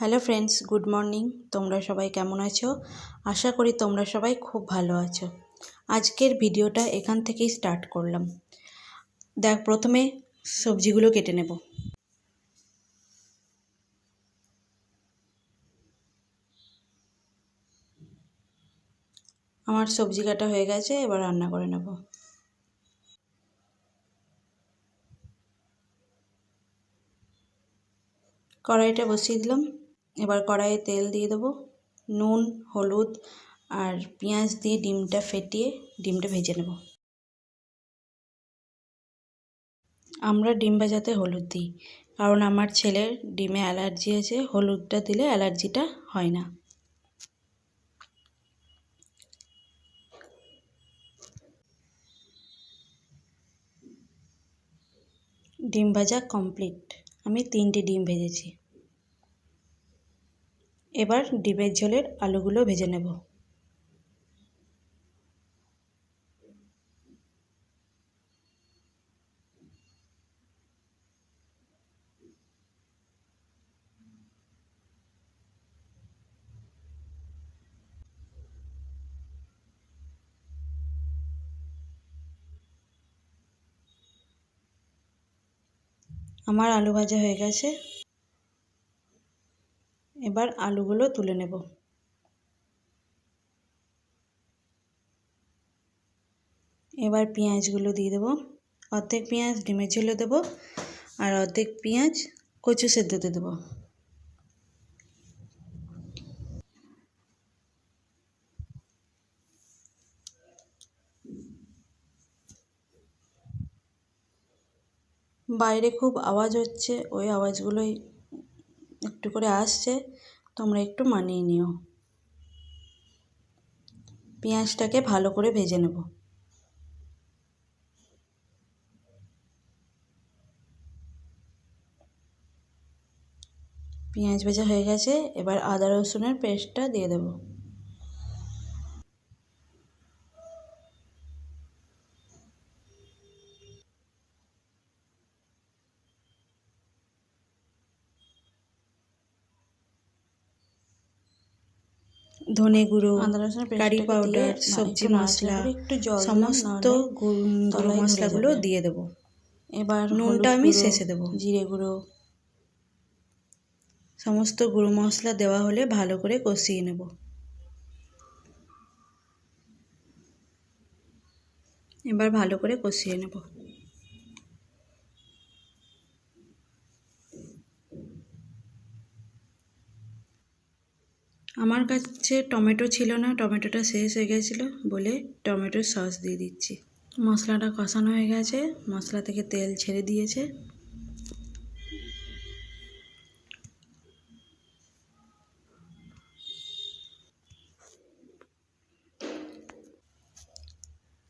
Hello friends, good morning. তোমরা সবাই কেমন আছো? আশা করি তোমরা সবাই খুব ভালো আছো। আজকের ভিডিওটা এখান থেকেই স্টার্ট করলাম। প্রথমে সবজিগুলো কেটে নেব। আমার সবজি কাটা হয়ে গেছে, এবার রান্না করে নেব। কড়াইটা বসিয়ে দিলাম। এবার কড়াইয়ে তেল দিয়ে দেবো, নুন, হলুদ আর পেঁয়াজ দিয়ে ডিমটা ফেটিয়ে ডিমটা ভেজে নেব। আমরা ডিম ভাজাতে হলুদ দিই, কারণ আমার ছেলের ডিমে অ্যালার্জি আছে। হলুদটা দিলে অ্যালার্জিটা হয় না। ডিম ভাজা কমপ্লিট। আমি 3টে ডিম ভেজেছি। এবার ডিমের ঝোলের আলুগুলো ভেজে নেব। আমার আলু ভাজা হয়ে গেছে। এবার আলুগুলো তুলে নেব। এবার পেঁয়াজগুলো দিয়ে দেবো। অর্ধেক পেঁয়াজ ডিমের ঝোলে দেবো আর অর্ধেক পেঁয়াজ কচু সেদ্ধতে দেবো। বাইরে খুব আওয়াজ হচ্ছে, ওই আওয়াজগুলোই একটু করে আসছে, তোমরা একটু মানিয়ে নিও। পেঁয়াজটাকে ভালো করে ভেজে নেব। পেঁয়াজ ভাজা হয়ে গেছে। এবার আদা রসুনের পেস্টটা দিয়ে দেবো। ধনে গুঁড়ো, কারি পাউডার, সবজি মশলা, সমস্ত গুঁড়ো মশলাগুলো দিয়ে দেবো। এবার নুনটা আমি শেষে দেবো। জিরে গুঁড়ো, সমস্ত গুঁড়ো মশলা দেওয়া হলে ভালো করে কষিয়ে নেব। এবার ভালো করে কষিয়ে নেব। আমার কাছে টমেটো ছিল না, টমেটোটা শেষ হয়ে গেছিলো বলে টমেটোর সস দিয়ে দিচ্ছি। মশলাটা কষানো হয়ে গেছে, মশলা থেকে তেল ছেড়ে দিয়েছে।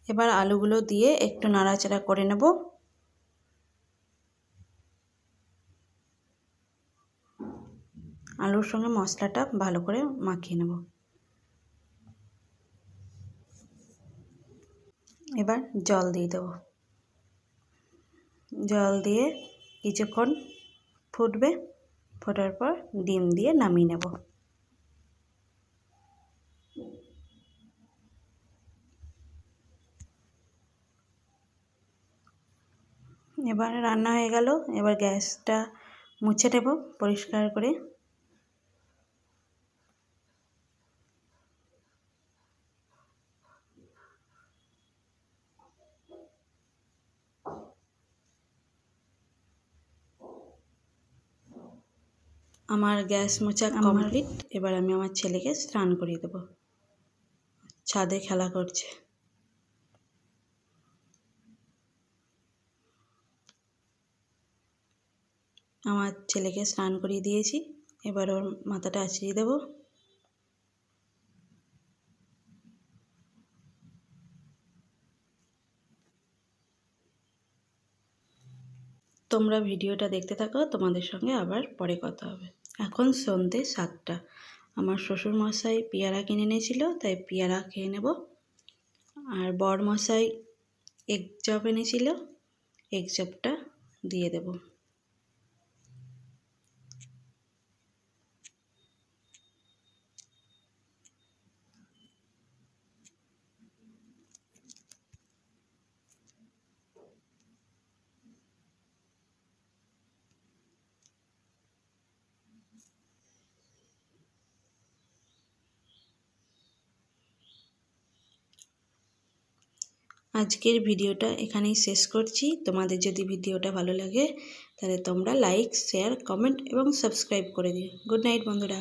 এবার আলুগুলো দিয়ে একটু নাড়াচাড়া করে নেব। আলুর সঙ্গে মশলাটা ভালো করে মাখিয়ে নেব। এবার জল দিয়ে দেব। জল দিয়ে কিছুক্ষণ ফুটবে, ফোটার পর ডিম দিয়ে নামিয়ে নেব। এবার রান্না হয়ে গেল। এবার গ্যাসটা মুছে নেব পরিষ্কার করে। আমার গ্যাস মোছা কমপ্লিট। এবার আমি আমার ছেলেকে স্নান করিয়ে দেবো। ছাদে খেলা করছে। আমার ছেলেকে স্নান করিয়ে দিয়েছি। এবার ওর মাথাটা আঁচড়িয়ে দেবো। তোমরা ভিডিওটা দেখতে থাকো, তোমাদের সঙ্গে আবার পরে কথা হবে। এখন সন্ধ্যে 7টা। আমার শ্বশুরমশাই পেয়ারা কিনে এনেছিল, তাই পেয়ারা খেয়ে নেব। আর বরমশাই এগ চপ এনেছিল, এগ চপটা দিয়ে দেব। আজকের ভিডিওটা এখানেই শেষ করছি। তোমাদের যদি ভিডিওটা ভালো লাগে তাহলে তোমরা লাইক, শেয়ার, কমেন্ট এবং সাবস্ক্রাইব করে দিও। গুড নাইট বন্ধুরা।